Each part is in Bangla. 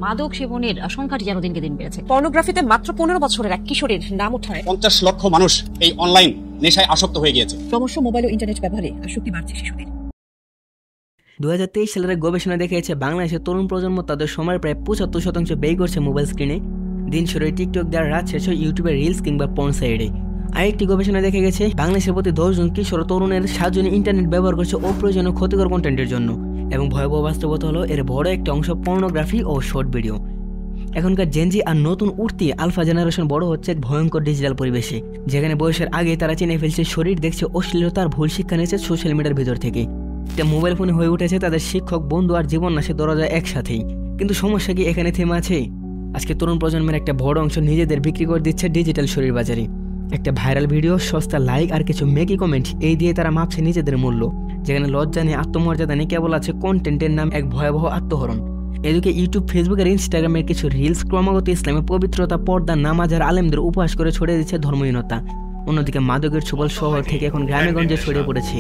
মাদক সেবনের সংখ্যাটি যেন দিনকে দিন বেড়েছে। পর্নোগ্রাফিতে মাত্র 15 বছরের এক কিশোরীর নাম ওঠায় 50 লক্ষ মানুষ এই অনলাইন নেশায় আসক্ত হয়ে গিয়েছে। ক্রমশ মোবাইল ও ইন্টারনেট ব্যবহারে আসক্তি বাড়ছে শিশুদের। 2023 সালের এক গবেষণা দেখিয়েছে বাংলাদেশের তরুণ প্রজন্ম তাদের সময়ের প্রায় 75% ব্যয় করছে মোবাইল স্ক্রিনে। দিন শুরু টিকটক দেওয়ার রাত শেষ হয় ইউটিউবে রিলস কিংবা পর্ন সাইডে। আরেকটি গবেষণা দেখা গেছে বাংলাদেশের প্রতি 10 জন কিশোর তরুণের 7 জনই ইন্টারনেট ব্যবহার করছে অপ্রয়োজনীয় ক্ষতিকর কন্টেন্টের জন্য, এবং ভয়াবহ বাস্তবতা হলো এর বড় একটা অংশ পর্নোগ্রাফি ও শর্ট ভিডিও। এখনকার জেনজি আর নতুন উঠতি আলফা জেনারেশন বড় হচ্ছে এক ভয়ঙ্কর ডিজিটাল পরিবেশে, যেখানে বয়সের আগে তারা চিনে ফেলছে শরীর, দেখছে অশ্লীলতার ভুল শিক্ষা নিয়েছে সোশ্যাল মিডিয়ার ভিতর থেকে। এটা মোবাইল ফোনে হয়ে উঠেছে তাদের শিক্ষক, বন্ধু আর জীবন নাশে দরজা একসাথেই। কিন্তু সমস্যা কি এখানে থেমে আছে? আজকে তরুণ প্রজন্মের একটা বড় অংশ নিজেদের বিক্রি করে দিচ্ছে ডিজিটাল শরীর বাজারে। একটা ভাইরাল ভিডিও, সস্তা লাইক আর কিছু মেকি কমেন্ট, এই দিয়ে তারা মাপছে নিজেদের মূল্য। যেখানে লজ্জা নেই, আত্মমর্যাদা নেই, কেবল আছে কন্টেন্টের নাম এক ভয়াবহ আত্মহরণ। এদিকে ইউটিউব, ফেসবুক আর ইনস্টাগ্রামের কিছু রিলস ক্রমাগত ইসলামের পবিত্রতা, পর্দা, নামাজ আর আলেমদের উপহাস করে ছড়িয়ে দিচ্ছে ধর্মহীনতা। অন্যদিকে মাদকের ছোবল শহর থেকে এখন গ্রামে-গঞ্জে ছড়িয়ে পড়েছে।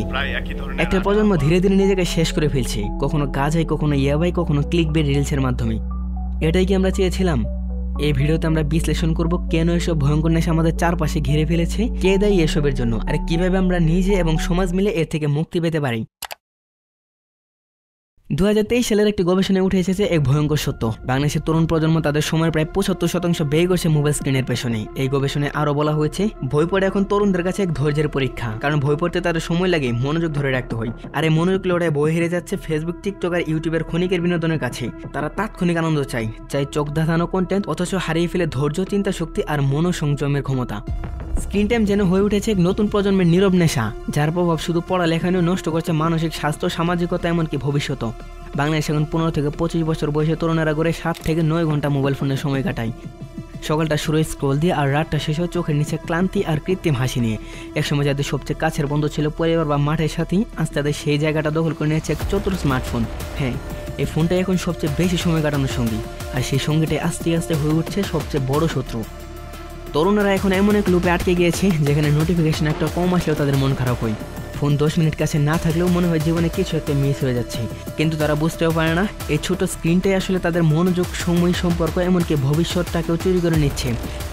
একটা প্রজন্ম ধীরে ধীরে নিজেকে শেষ করে ফেলছে, কখনো গাঁজায়, কখনো ইয়াবাই, কখনো ক্লিকবেট রিলসের মাধ্যমে। এটাই কি আমরা চেয়েছিলাম? এই ভিডিওতে আমরা বিশ্লেষণ করব কেন এসব ভয়ঙ্কর নেশা আমাদের চারপাশে ঘিরে ফেলেছে, কে দায়ী এসবের জন্য, আর কিভাবে আমরা নিজে এবং সমাজ মিলে এর থেকে মুক্তি পেতে পারি। 2023 সালের একটি গবেষণায় উঠে এসেছে এক ভয়ঙ্কর সত্য। বাংলাদেশের তরুণ প্রজন্ম তাদের সময়ের প্রায় 75% ব্যয় করছে মোবাইল স্ক্রিনের পেছনে। এই গবেষণায় আরো বলা হয়েছে বই পড়ে এখন তরুণদের কাছে এক ধৈর্যের পরীক্ষা, কারণ বই পড়তে তাদের সময় লাগে, মনোযোগ ধরে রাখতে হয়। আর এই মনোযোগ লড়াই বই হেরে যাচ্ছে ফেসবুক, টিকটক আর ইউটিউবের ক্ষণিকের বিনোদনের কাছে। তারা তাৎক্ষণিক আনন্দ চায়, চোখ ধাঁধানো কন্টেন্ট, অথচ হারিয়ে ফেলে ধৈর্য, চিন্তা শক্তি আর মনোসংযমের ক্ষমতা। স্ক্রিন টাইম যেন হয়ে উঠেছে এক নতুন প্রজন্মের নীরব নেশা, যার প্রভাব শুধু পড়ালেখা নিয়ে নষ্ট করছে মানসিক স্বাস্থ্য, সামাজিকতা, এমনকি ভবিষ্যৎ। বাংলাদেশ এখন 15 থেকে 25 বছর বয়সে তরুণেরা করে 7 থেকে 9 ঘন্টা মোবাইল ফোনে সময় কাটায়। সকালটা শুরু হয় স্ক্রল দিয়ে আর রাতটা শেষ হয় চোখের নিচে ক্লান্তি আর কৃত্রিম হাসি নিয়ে। একসময় যাদের সবচেয়ে কাছের বন্ধু ছিল পরিবার বা মাঠের সাথী, আজ তাদের সেই জায়গাটা দখল করে নিয়েছে এক চতুর স্মার্টফোন। হ্যাঁ, এই ফোনটাই এখন সবচেয়ে বেশি সময় কাটানোর সঙ্গী, আর সেই সঙ্গীটাই আস্তে আস্তে হয়ে উঠছে সবচেয়ে বড় শত্রু। তরুণরা এখন এমন এক লুপে আটকে গিয়েছে যেখানে নোটিফিকেশন একটা কম আসলেও তাদের মন খারাপ হয়। ফোন 10 মিনিট কাছে না থাকলেও মনে হয় জীবনে কিছু একটা মিস হয়ে যাচ্ছে, কিন্তু তারা বুঝতেও পারে না এই ছোট স্ক্রিনটাই আসলে তাদের মনোযোগ, সময়, সম্পর্ক, এমনকি ভবিষ্যৎটাকেও চুরি করে নিচ্ছে।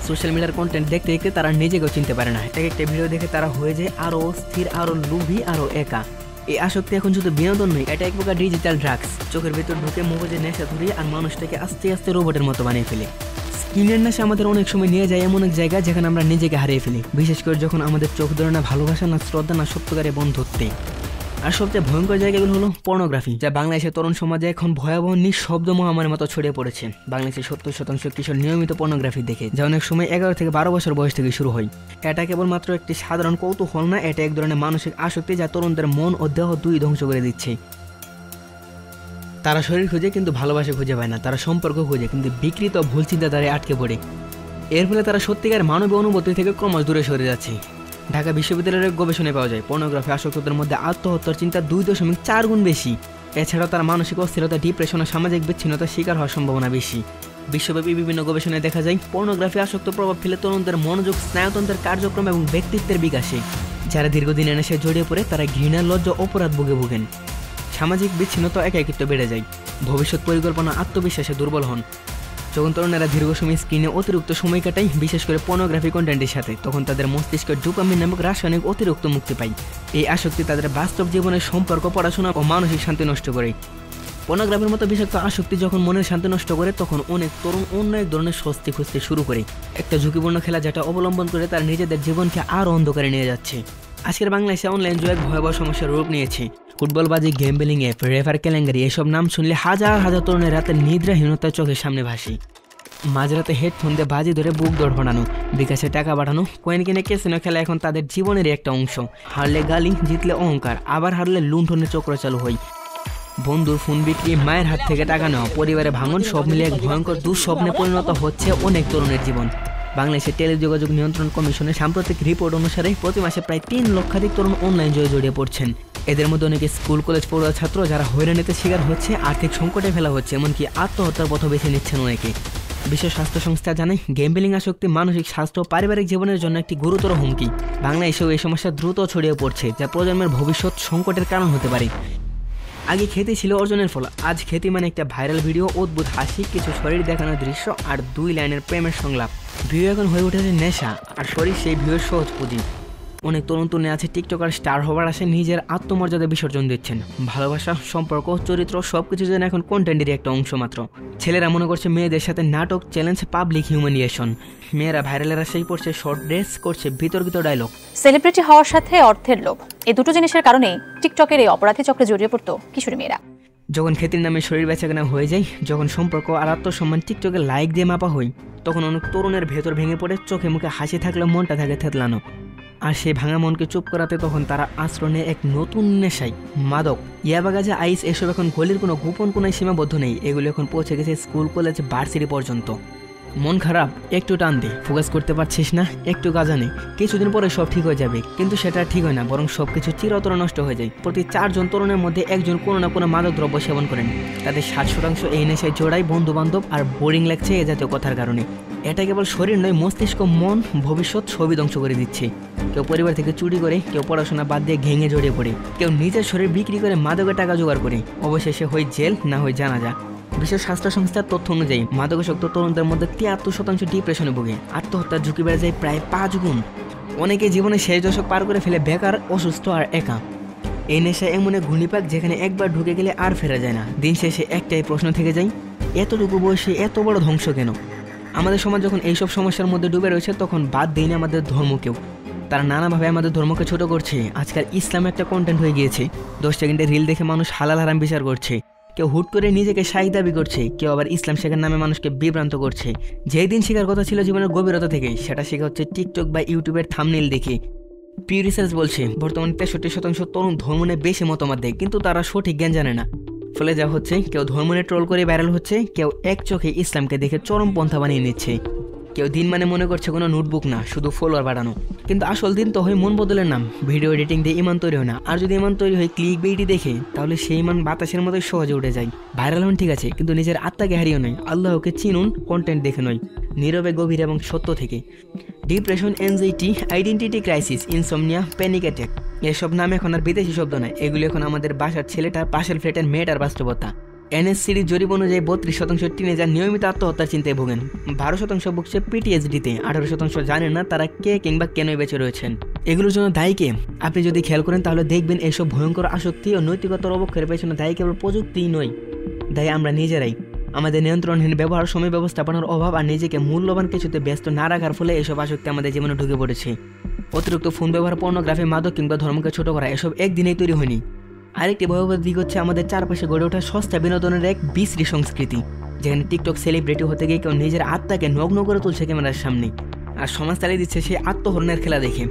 সোশ্যাল মিডিয়ার কন্টেন্ট দেখতে দেখতে তারা নিজেকেও চিনতে পারে না। এক একটা ভিডিও দেখে তারা হয়ে যায় আরও অস্থির, আরও লোভী, আরও একা। এই আসক্তি এখন শুধু বিনোদন নয়, এটা এক প্রকার ডিজিটাল ড্রাগস। চোখের ভেতর ঢুকে মগজের নেশা ধরিয়ে আর মানুষটাকে আস্তে আস্তে রোবটের মতো বানিয়ে ফেলে। স্ক্রিনের নেশা আমাদের অনেক সময় নিয়ে যায় এমন এক জায়গা যেখানে আমরা নিজেকে হারিয়ে ফেলি, বিশেষ করে যখন আমাদের চোখ ধরে না ভালোবাসা, না শ্রদ্ধা, না সত্যকারের বন্ধুত্বে। আর সবচেয়ে ভয়ঙ্কর জায়গাগুলো হলো পর্নোগ্রাফি, যা বাংলাদেশের তরুণ সমাজে এখন ভয়াবহ নিঃশব্দ মহামারীর মতো ছড়িয়ে পড়েছে। বাংলাদেশের 70% কিশোর নিয়মিত পর্নোগ্রাফি দেখে, যা অনেক সময় 11 থেকে 12 বছর বয়স থেকে শুরু হয়। এটা কেবলমাত্র একটি সাধারণ কৌতূহল না, এটা এক ধরনের মানসিক আসক্তি যা তরুণদের মন ও দেহ দুই ধ্বংস করে দিচ্ছে। তারা শরীর খুঁজে কিন্তু ভালোবাসা খুঁজে পায় না, তারা সম্পর্ক খুঁজে কিন্তু বিকৃত ভুল চিন্তাধারায় আটকে পড়ে। এর ফলে তারা সত্যিকার মানবীয় অনুভূতি থেকে ক্রমশ দূরে সরে যাচ্ছে। ঢাকা বিশ্ববিদ্যালয়ের গবেষণায় পাওয়া যায় পর্নোগ্রাফি আসক্তদের মধ্যে আত্মহত্যার চিন্তা 2.4 গুণ বেশি। এছাড়াও তার মানসিক অস্থিরতা, ডিপ্রেশন ও সামাজিক বিচ্ছিন্নতার শিকার হওয়ার সম্ভাবনা বেশি। বিশ্বব্যাপী বিভিন্ন গবেষণায় দেখা যায় পর্নোগ্রাফি আসক্ত প্রভাব ফেলে তরুণদের মনোযোগ, স্নায়ুতন্ত্রের কার্যক্রম এবং ব্যক্তিত্বের বিকাশে। যারা দীর্ঘদিনের নেশায় জড়িয়ে পড়ে তারা ঘৃণা, লজ্জা, অপরাধ ভোগেন। সামাজিক বিচ্ছিন্নতা, একাকিত্ব বেড়ে যায়। ভবিষ্যৎ পরিকল্পনা, আত্মবিশ্বাসে দুর্বল হন। যখন তরুণেরা দীর্ঘ সময় স্ক্রিনে অতিরিক্ত সময় কাটায়, বিশেষ করে পর্নোগ্রাফি কন্টেন্টের সাথে, তখন তাদের মস্তিষ্কে ডোপামিন নামক রাসায়নিক অতিরিক্ত মুক্তি পায়। এই আসক্তি তাদের বাস্তব জীবনের সম্পর্ক, পড়াশোনা ও মানসিক শান্তি নষ্ট করে। পর্নোগ্রাফির মতো বিষাক্ত আসক্তি যখন মনের শান্তি নষ্ট করে, তখন অনেক তরুণ অন্য এক ধরনের স্বস্তি খুঁজতে শুরু করে। একটা ঝুঁকিপূর্ণ খেলা যেটা অবলম্বন করে তারা নিজেদের জীবনকে আরও অন্ধকারে নিয়ে যাচ্ছে। আজকের বাংলাদেশে অনলাইন জুয়া এক ভয়াবহ সমস্যার রূপ নিয়েছে। ফুটবলবাজি, গেমবেলিং অ্যাপ, রেফার, কেলেঙ্কারি, এসব নাম শুনলে হাজার হাজার তরুণের রাতের নিদ্রাহীনতার চোখের সামনে ভাসি। মাঝরাতে হেডফোন দিয়ে বাজি ধরে বুক দৌড় বানানো, বিকাশে টাকা বাড়ানো, কয়েন কিনে ক্যাসিনো খেলা এখন তাদের জীবনের একটা অংশ। হারলে গালি, জিতলে অহংকার, আবার হারলে লুণ্ঠনের চক্র চালু হয়। বন্ধুর ফোন বিক্রি, মায়ের হাত থেকে টাকা নেওয়া, পরিবারে ভাঙন, সব মিলে এক ভয়ঙ্কর দুঃস্বপ্নে পরিণত হচ্ছে অনেক তরুণের জীবন। বাংলাদেশের টেলিযোগাযোগ নিয়ন্ত্রণ কমিশনের সাম্প্রতিক রিপোর্ট অনুসারে প্রতি মাসে প্রায় 3 লক্ষাধিক তরুণ অনলাইন জড়িয়ে পড়ছেন। এদের মধ্যে অনেকে স্কুল, কলেজ পড়ুয়া ছাত্র, যারা হয়রানিতে শিকার হচ্ছে, আর্থিক সংকটে ফেলা হচ্ছে, এমনকি আত্মহত্যার পথ বেছে নিচ্ছেন অনেকে। বিশ্ব স্বাস্থ্য সংস্থা জানায় গেমবেলিং আসক্তি মানসিক স্বাস্থ্য, পারিবারিক জীবনের জন্য একটি গুরুতর হুমকি। বাংলাদেশেও এই সমস্যা দ্রুত ছড়িয়ে পড়ছে, যা প্রজন্মের ভবিষ্যৎ সংকটের কারণ হতে পারে। আগে খেতে ছিল অর্জনের ফল, আজ খেতে মানে একটা ভাইরাল ভিডিও, অদ্ভুত হাসি, কিছু শরীর দেখানোর দৃশ্য আর 2 লাইনের প্রেমের সংলাপ। ভিউ এখন হয়ে উঠেছে নেশা, আর শরীর সেই ভিউয়ের সহজ পুঁজি। অনেক তরুণ তরুণী আছে টিকটকার স্টার হবার আসে নিজের আত্মমর্যাদা বিসর্জন দিচ্ছেন। ভালোবাসা, সম্পর্ক, চরিত্র সবকিছু যেন এখন কন্টেন্টেরই একটা অংশ মাত্র। ছেলেরা মনে করছে মেয়েদের সাথে নাটক, চ্যালেঞ্জ, পাবলিক হিউম্যানিয়েশন। মেয়েরা ভাইরালের আশাই পড়ছে শর্ট ড্রেস, করছে বিতর্কিত ডায়লগ। সেলিব্রিটি হওয়ার সাথে অর্থের লোভ, এই দুটো জিনিসের কারণে টিকটকের এই অপরাধী চক্রে জড়িয়ে পড়তো কিশোরী মেয়েরা। যখন খ্যাতির নামে শরীর বেচাকেনা হয়ে যায়, যখন সম্পর্ক আর আত্মসম্মান টিকটকে লাইক দিয়ে মাপা হয়, তখন অনেক তরুণের ভেতর ভেঙে পড়ে, চোখে মুখে হাসি থাকলেও মনটা থাকে থেতলানো। আর সেই ভাঙা মনকে চুপ করাতে তখন তারা আশ্রয় নেয় এক নতুন নেশায়, মাদক। ইয়াবাগাজা, আইস, এসব এখন গলির কোনো গোপন কোনায় সীমাবদ্ধ নেই, এগুলো এখন পৌঁছে গেছে স্কুল, কলেজ, ভার্সিটি পর্যন্ত। মন খারাপ, একটু টান দে, ফোকাস করতে পারছিস না, একটু কাজা নেই, কিছুদিন পরে সব ঠিক হয়ে যাবে। কিন্তু সেটা ঠিক হয় না, বরং সবকিছু চিরতরে নষ্ট হয়ে যায়। প্রতি 4 জন তরুণের মধ্যে একজন কোনো না কোনো মাদক দ্রব্য সেবন করেন। তাদের 60% এই নেশায় জোড়ায়, বন্ধু বান্ধব আর বোরিং লাগছে এ জাতীয় কথার কারণে। এটা কেবল শরীর নয়, মস্তিষ্ক, মন, ভবিষ্যৎ সবই ধ্বংস করে দিচ্ছে। কেউ পরিবার থেকে চুরি করে, কেউ পড়াশোনা বাদ দিয়ে ঘেঙে জড়িয়ে পড়ে, কেউ নিজের শরীর বিক্রি করে মাদকের টাকা জোগাড় করে। অবশেষে হয় জেল, না হয় জানাজা। বিশ্ব স্বাস্থ্য সংস্থার তথ্য অনুযায়ী মাদকাসক্ত তরুণদের মধ্যে 73% ডিপ্রেশনে ভোগে। আত্মহত্যার ঝুঁকি বেড়ে যায় প্রায় 5 গুণ। অনেকে জীবনে শেষ দশক পার করে ফেলে বেকার, অসুস্থ আর একা। এই নেশা এমন এক ঘূর্ণিপাক যেখানে একবার ঢুকে গেলে আর ফেরা যায় না। দিন শেষে একটাই প্রশ্ন থেকে যায়, এতটুকু বয়সে এত বড় ধ্বংস কেন? আমাদের সমাজ যখন এইসব সমস্যার মধ্যে ডুবে রয়েছে, তখন বাদ দেয়নি আমাদের ধর্মকেও। তারা নানাভাবে আমাদের ধর্মকে ছোট করছে। আজকাল ইসলাম একটা কন্টেন্ট হয়ে গিয়েছে। 10 সেকেন্ডের রিল দেখে মানুষ হালাল হারাম বিচার করছে। কেউ হুট করে নিজেকে শাহী দাবি করছে, কেউ আবার ইসলাম শেখার নামে মানুষকে বিভ্রান্ত করছে। যেই দিন শেখার কথা ছিল জীবনের গভীরতা থেকে, সেটা শেখা হচ্ছে টিকটক বা ইউটিউবের থাম্বনেইল দেখে। পিউ রিসার্চ বলছে বর্তমানে 63% তরুণ ধর্ম নিয়ে বেশি মতামত দেয়, কিন্তু তারা সঠিক জ্ঞান জানে না। ফলে যা হচ্ছে, কেউ ধর্ম নিয়ে ট্রোল করে ভাইরাল হচ্ছে, কেউ এক চোখে ইসলামকে দেখে চরম পন্থা বানিয়ে নিচ্ছে। কেউ দিন মানে মনে করছে কোনো নোটবুক না, শুধু ফলোয়ার বাড়ানো। কিন্তু আসল দিন তো হয় মন বদলের নাম। ভিডিও এডিটিং দিয়ে ইমান তৈরি হয় না, আর যদি ইমান তৈরি হয় ক্লিক বেইটি দেখে, তাহলে সেই ইমান বাতাসের মতোই সহজে উঠে যায়। ভাইরাল হন ঠিক আছে, কিন্তু নিজের আত্মাকে হারিয়ে নয়। আল্লাহকে চিনুন কন্টেন্ট দেখে নয়, নীরবে, গভীর এবং সত্য থেকে। Depression, anxiety, identity crisis, insomnia, panic attack, এসব নাম এখন আর বিদেশি শব্দ নয়। এগুলো এখন আমাদের বাসার ছেলেটার, পাশের ফ্ল্যাটের মেয়েটার বাস্তবতা। এনএসসির জরিপ অনুযায়ী 32% টিনেজার নিয়মিত আত্মহত্যার চিন্তায় ভোগেন। 12% ভুগছে পিটিএসডিতে। 18% জানেন না তারা কে কিংবা কেনই বেঁচে রয়েছেন। এগুলোর জন্য দায়ী কে? আপনি যদি খেয়াল করেন তাহলে দেখবেন এইসব ভয়ঙ্কর আসক্তি ও নৈতিকতার অবক্ষয়ের পেছনে দায়ী কেবল প্রযুক্তিই নয়, দায়ী আমরা নিজেরাই। আমাদের নিয়ন্ত্রণহীন ব্যবহার, সময় ব্যবস্থাপনার অভাব আর নিজেকে মূল্যবান কিছুতে ব্যস্ত না রাখার ফলে এসব আসক্তি আমাদের জীবনে ঢুকে পড়েছে। অতিরিক্ত ফোন ব্যবহার, পর্নোগ্রাফি, মাদক কিংবা ধর্মকে ছোট করা, এসব একদিনেই তৈরি হয়নি। আরেকটি ভয়াবহ দিক হচ্ছে আমাদের চারপাশে গড়ে ওঠা সস্তা বিনোদনের এক বিশ্রী সংস্কৃতি, যেখানে টিকটক সেলিব্রিটি হতে গিয়ে কেউ নিজের আত্মাকে নগ্ন করে তুলছে ক্যামেরার সামনে, আর সমাজ চালিয়ে দিচ্ছে সেই আত্মহরণের খেলা দেখে।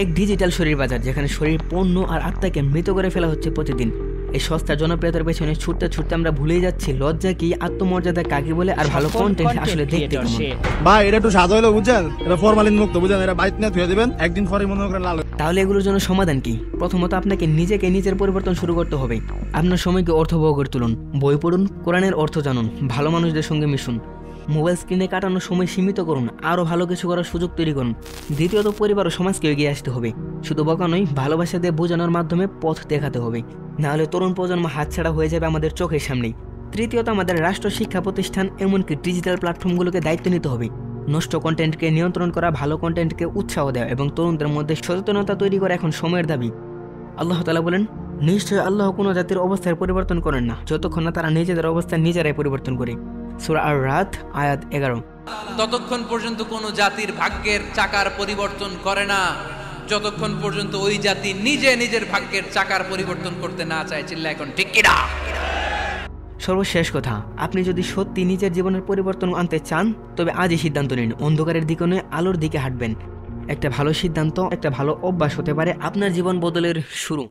এক ডিজিটাল শরীর বাজার, যেখানে শরীর, পণ্য আর আত্মাকে মৃত করে ফেলা হচ্ছে প্রতিদিন। এই সস্তা জনপ্রিয়তার পেছনে ছুটতে ছুটতে আমরা ভুলেই যাচ্ছি লজ্জা কি, আত্মমর্যাদা কাকে বলে, আর ভালো কন্টেন্ট আসলে দেখতে কেমন। ভাই এটা একটু সাদা হলো বুঝছেন, এটা ফরমালিন মুক্ত বুঝছেন, এটা বাইক নিয়ে ধুয়ে দিবেন, একদিন পরে মনে করেন লাল। তাহলে এগুলোর জন্য সমাধান কি? প্রথমত আপনাকে নিজেকে নিজের পরিবর্তন শুরু করতে হবে। আপনার সময়কে অর্থবহ করে তুলুন, বই পড়ুন, কোরআনের অর্থ জানুন, ভালো মানুষদের সঙ্গে মিশুন। মোবাইল স্ক্রিনে কাটানোর সময় সীমিত করুন, আরও ভালো কিছু করার সুযোগ তৈরি করুন। দ্বিতীয়ত পরিবার ও সমাজকে এগিয়ে আসতে হবে। শুধু বকা নয়, ভালোবাসা দিয়ে বোঝানোর মাধ্যমে পথ দেখাতে হবে, নাহলে তরুণ প্রজন্ম হাতছাড়া হয়ে যাবে আমাদের চোখের সামনেই। তৃতীয়ত আমাদের রাষ্ট্র, শিক্ষা প্রতিষ্ঠান, এমনকি ডিজিটাল প্ল্যাটফর্মগুলোকে দায়িত্ব নিতে হবে। নষ্ট কন্টেন্টকে নিয়ন্ত্রণ করা, ভালো কন্টেন্টকে উৎসাহ দেওয়া এবং তরুণদের মধ্যে সচেতনতা তৈরি করা এখন সময়ের দাবি। আল্লাহ তাআলা বলেন, নিশ্চয় আল্লাহ কোনো জাতির অবস্থার পরিবর্তন করেন না যতক্ষণ না তারা নিজেদের অবস্থা নিজেরাই পরিবর্তন করে। সূরা আর-রাদ আয়াত 11। ততক্ষণ পর্যন্ত কোনো জাতির ভাগ্যের চাকার পরিবর্তন করে না যতক্ষণ পর্যন্ত ওই জাতি নিজে নিজের ভাগ্যের চাকার পরিবর্তন করতে না চায়। চিল্লা এখন ঠিক কিনা? সর্বশেষ কথা, আপনি যদি সত্যি নিজের জীবনের পরিবর্তন আনতে চান, তবে আজই সিদ্ধান্ত নিন, অন্ধকারের দিকে নয় আলোর দিকে হাঁটবেন। একটা ভালো সিদ্ধান্ত, একটা ভালো অভ্যাস হতে পারে আপনার জীবন বদলের শুরু।